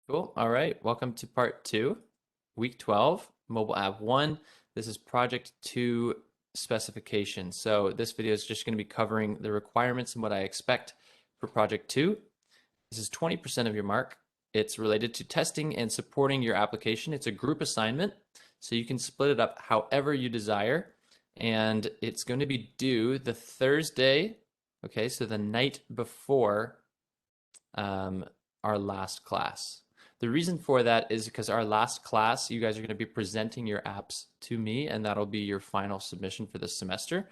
Cool. All right. Welcome to part 2, week 12, mobile app 1. This is project 2 specification. So this video is just going to be covering the requirements and what I expect for project 2. This is 20% of your mark. It's related to testing and supporting your application. It's a group assignment, so you can split it up however you desire. And it's going to be due the Thursday, okay, so the night before our last class. The reason for that is because our last class, you guys are going to be presenting your apps to me, and that'll be your final submission for the semester.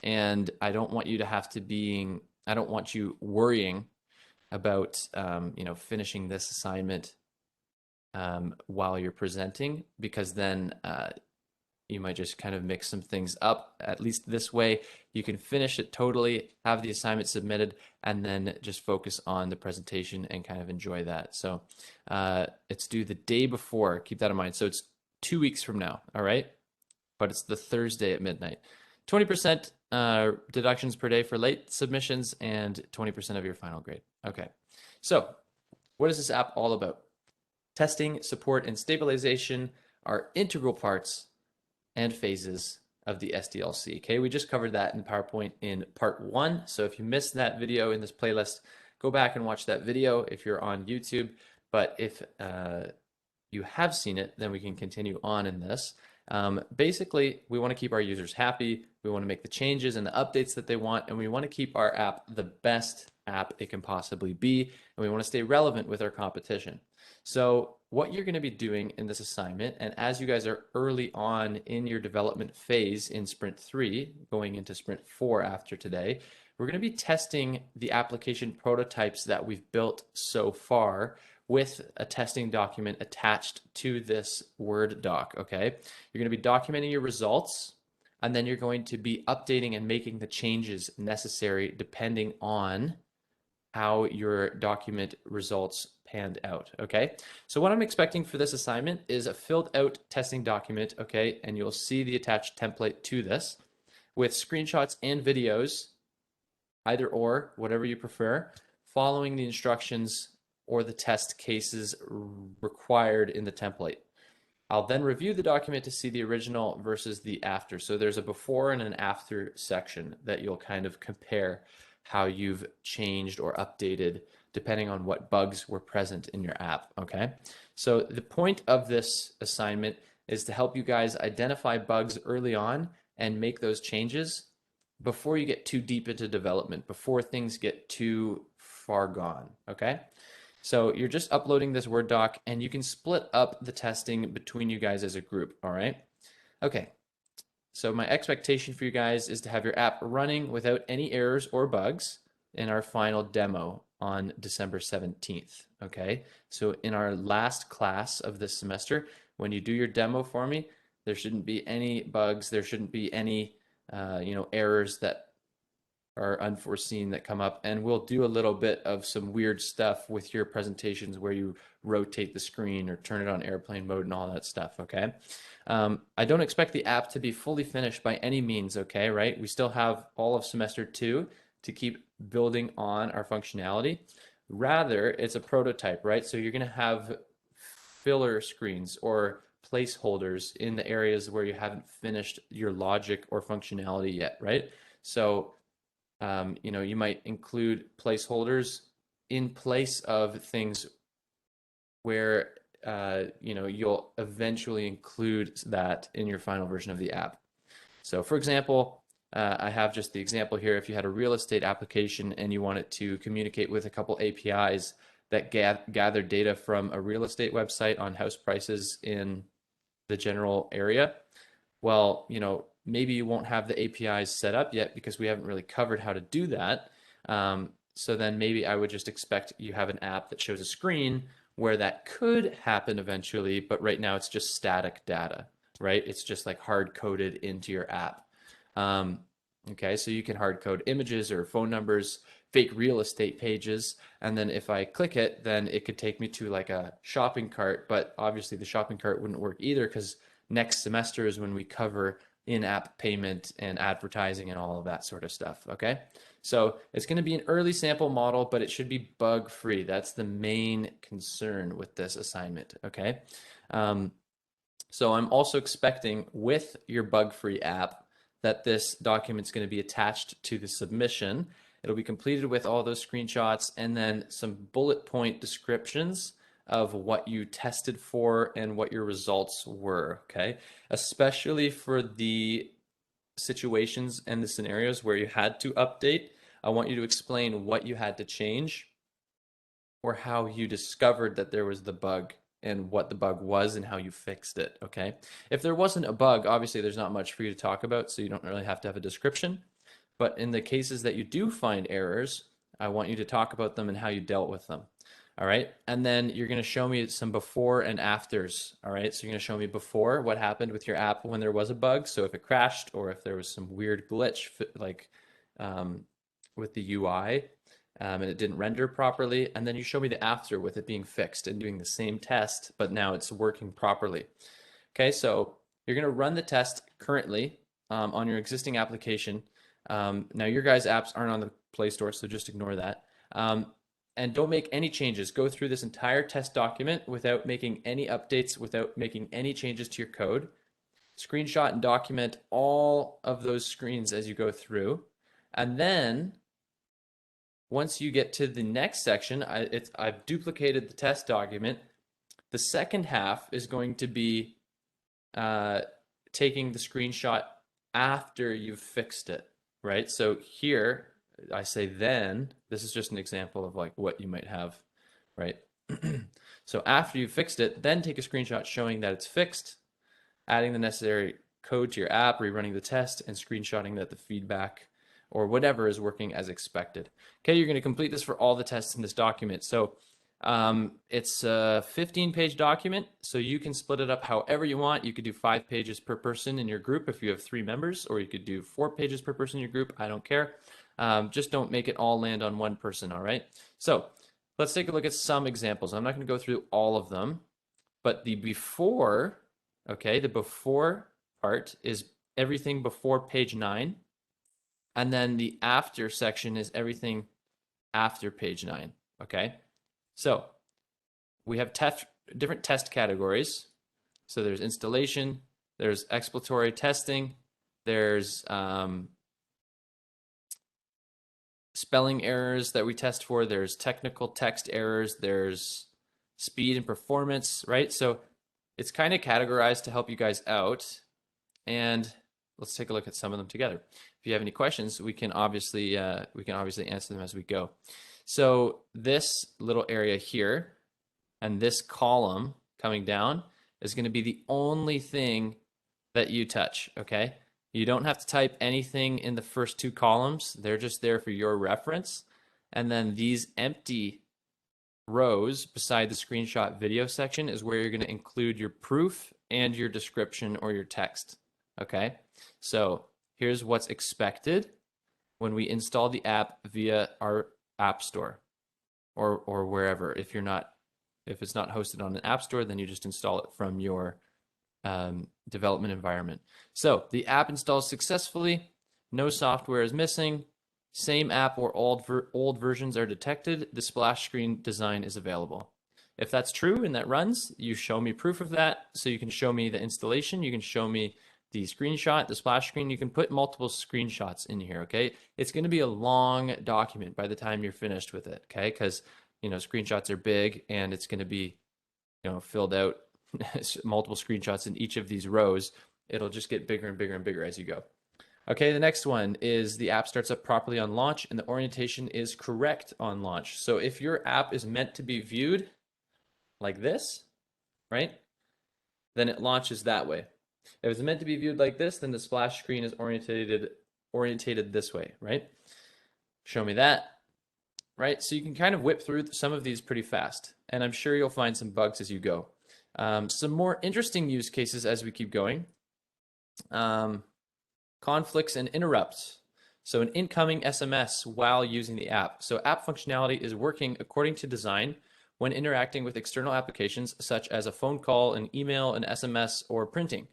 And I don't want you to have to I don't want you worrying about, finishing this assignment while you're presenting, because then you might just kind of mix some things up. At least this way, you can finish it totally, have the assignment submitted, and then just focus on the presentation and kind of enjoy that. So it's due the day before. Keep that in mind. So it's 2 weeks from now, all right? But it's the Thursday at midnight. 20% deductions per day for late submissions and 20% of your final grade. Okay. So what is this app all about? Testing, support, and stabilization are integral parts and phases of the SDLC. Okay, we just covered that in PowerPoint in part 1. So if you missed that video in this playlist, go back and watch that video if you're on YouTube. But if you have seen it, then we can continue on in this. Basically, we want to keep our users happy. We want to make the changes and the updates that they want, and we want to keep our app the best app it can possibly be, and we want to stay relevant with our competition. So what you're going to be doing in this assignment, and as you guys are early on in your development phase in Sprint 3, going into Sprint 4 after today, we're going to be testing the application prototypes that we've built so far with a testing document attached to this Word doc, okay? You're going to be documenting your results, and then you're going to be updating and making the changes necessary depending on how your document results panned out, okay? So what I'm expecting for this assignment is a filled out testing document, okay? And you'll see the attached template to this with screenshots and videos, either or, whatever you prefer, following the instructions or the test cases required in the template. I'll then review the document to see the original versus the after. So there's a before and an after section that you'll kind of compare how you've changed or updated depending on what bugs were present in your app, okay? So the point of this assignment is to help you guys identify bugs early on and make those changes before you get too deep into development, before things get too far gone, okay? So you're just uploading this Word doc, and you can split up the testing between you guys as a group, all right? Okay, so my expectation for you guys is to have your app running without any errors or bugs in our final demo on December 17th, okay? So in our last class of this semester, when you do your demo for me, there shouldn't be any bugs, there shouldn't be any errors that are unforeseen that come up, and we'll do a little bit of some weird stuff with your presentations where you rotate the screen or turn it on airplane mode and all that stuff, okay? I don't expect the app to be fully finished by any means, okay, right? We still have all of semester 2 to keep building on our functionality. Rather, it's a prototype, right? So you're gonna have filler screens or placeholders in the areas where you haven't finished your logic or functionality yet, right? So you might include placeholders in place of things where you'll eventually include that in your final version of the app. So for example, I have just the example here. If you had a real estate application and you wanted to communicate with a couple APIs that gather data from a real estate website on house prices in the general area, well, maybe you won't have the APIs set up yet because we haven't really covered how to do that. So then maybe I would just expect you have an app that shows a screen where that could happen eventually, but right now it's just static data, right? It's just like hard coded into your app. Okay, so you can hard code images or phone numbers, fake real estate pages, and then if I click it, then it could take me to like a shopping cart, but obviously the shopping cart wouldn't work either because next semester is when we cover in-app payment and advertising and all of that sort of stuff, okay? So it's going to be an early sample model, but it should be bug-free. That's the main concern with this assignment, okay? So I'm also expecting with your bug-free app that this document's going to be attached to the submission. It'll be completed with all those screenshots and then some bullet point descriptions of what you tested for and what your results were, okay? Especially for the situations and the scenarios where you had to update, I want you to explain what you had to change or how you discovered that there was the bug and what the bug was and how you fixed it, okay? If there wasn't a bug, obviously there's not much for you to talk about, so you don't really have to have a description. But in the cases that you do find errors, I want you to talk about them and how you dealt with them. All right. And then you're going to show me some before and afters. All right. So you're going to show me before what happened with your app when there was a bug. So if it crashed or if there was some weird glitch, like with the UI and it didn't render properly. And then you show me the after with it being fixed and doing the same test, but now it's working properly. Okay. So you're going to run the test currently on your existing application. Now your guys' apps aren't on the Play Store, so just ignore that. And don't make any changes. Go through this entire test document without making any updates, without making any changes to your code. Screenshot and document all of those screens as you go through. And then once you get to the next section, I've duplicated the test document. The second half is going to be taking the screenshot after you've fixed it, right? So here, I say then, this is just an example of like what you might have, right? So after you fixed it, then take a screenshot showing that it's fixed, adding the necessary code to your app, rerunning the test, and screenshotting that the feedback or whatever is working as expected. Okay, you're going to complete this for all the tests in this document. So it's a 15-page document, so you can split it up however you want. You could do 5 pages per person in your group if you have 3 members, or you could do 4 pages per person in your group. I don't care. Just don't make it all land on one person, all right? So let's take a look at some examples. I'm not going to go through all of them, but the before, okay, the before part is everything before page 9, and then the after section is everything after page 9, okay? So we have different test categories. So there's installation, there's exploratory testing, there's spelling errors that we test for, there's technical text errors, there's speed and performance, right? So it's kind of categorized to help you guys out. And let's take a look at some of them together. If you have any questions, we can obviously answer them as we go. So this little area here and this column coming down is going to be the only thing that you touch, okay? You don't have to type anything in the first 2 columns. They're just there for your reference. And then these empty rows beside the screenshot video section is where you're going to include your proof and your description or your text, okay? So here's what's expected when we install the app via our app store or wherever. If it's not hosted on an app store, then you just install it from your development environment. So the app installs successfully, no software is missing, same app or old versions are detected, the splash screen design is available. If that's true and that runs, you show me proof of that. So you can show me the installation, you can show me the screenshot, the splash screen. You can put multiple screenshots in here, okay? It's going to be a long document by the time you're finished with it, okay? Because, screenshots are big and it's going to be, filled out multiple screenshots in each of these rows. It'll just get bigger and bigger and bigger as you go. Okay, the next one is the app starts up properly on launch and the orientation is correct on launch. So if your app is meant to be viewed like this, right, then it launches that way. If it's meant to be viewed like this, then the splash screen is orientated this way, right? Show me that, right? So you can kind of whip through some of these pretty fast, and I'm sure you'll find some bugs as you go. Some more interesting use cases as we keep going. Conflicts and interrupts. So an incoming SMS while using the app. So app functionality is working according to design when interacting with external applications such as a phone call, an email, an SMS, or printing.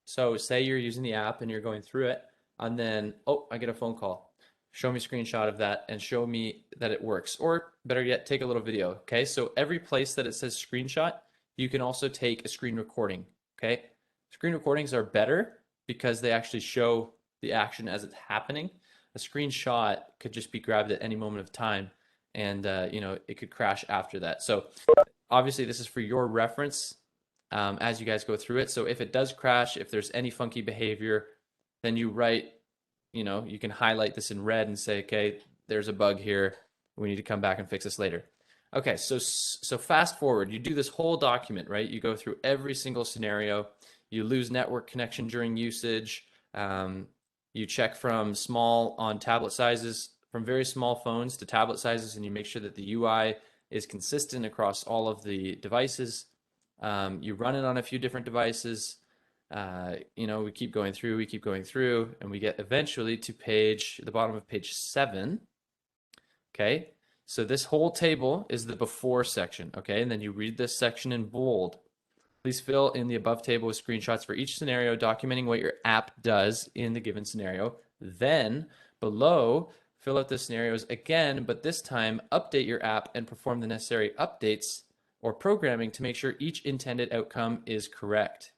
So say you're using the app and you're going through it, and then, oh, I get a phone call. Show me a screenshot of that and show me that it works. Or better yet, take a little video. Okay. So every place that it says screenshot, you can also take a screen recording. Okay. Screen recordings are better because they actually show the action as it's happening. A screenshot could just be grabbed at any moment of time, and it could crash after that. So obviously this is for your reference as you guys go through it. So if it does crash, if there's any funky behavior, then you write, you can highlight this in red and say, okay, there's a bug here. We need to come back and fix this later. Okay, so fast forward, you do this whole document, right? You go through every single scenario. You lose network connection during usage. You check from small on tablet sizes, from very small phones to tablet sizes, and you make sure that the UI is consistent across all of the devices. You run it on a few different devices. We keep going through, and we get eventually to the bottom of page 7. Okay, so this whole table is the before section. Okay, and then you read this section in bold. Please fill in the above table with screenshots for each scenario, documenting what your app does in the given scenario. Then below, fill out the scenarios again, but this time update your app and perform the necessary updates or programming to make sure each intended outcome is correct.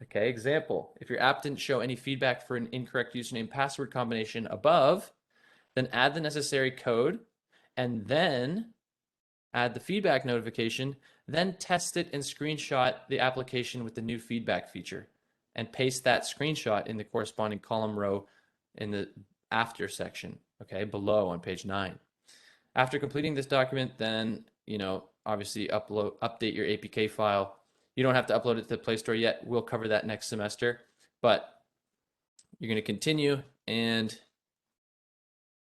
Okay, example, if your app didn't show any feedback for an incorrect username password combination above, then add the necessary code and then add the feedback notification, then test it and screenshot the application with the new feedback feature and paste that screenshot in the corresponding column row in the after section, okay, below on page 9. After completing this document, then, obviously update your APK file. You don't have to upload it to the Play Store yet. We'll cover that next semester, but you're going to continue, and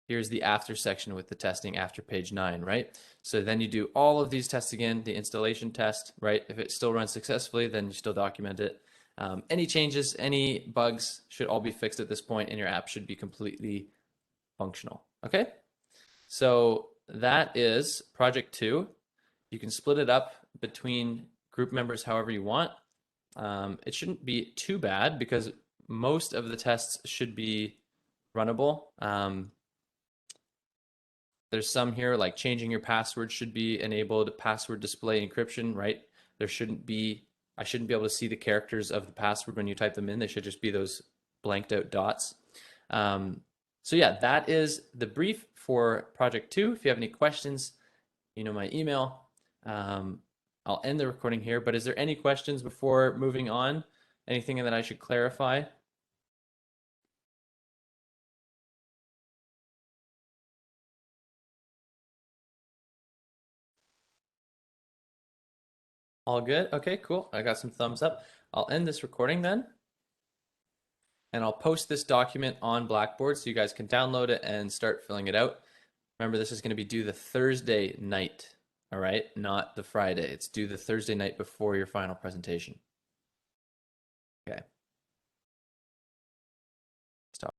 here's the after section with the testing after page 9, right? So then you do all of these tests again, the installation test, right? If it still runs successfully, then you still document it. Any changes, any bugs should all be fixed at this point, and your app should be completely functional, okay? So that is project 2. You can split it up between group members however you want. It shouldn't be too bad because most of the tests should be runnable. There's some here like changing your password should be enabled, password display encryption, right? I shouldn't be able to see the characters of the password when you type them in. They should just be those blanked out dots. So yeah, that is the brief for project 2. If you have any questions, you know my email. I'll end the recording here, but is there any questions before moving on? Anything that I should clarify? All good? Okay, cool. I got some thumbs up. I'll end this recording then, and I'll post this document on Blackboard so you guys can download it and start filling it out. Remember, this is going to be due the Thursday night, all right? Not the Friday. It's due the Thursday night before your final presentation.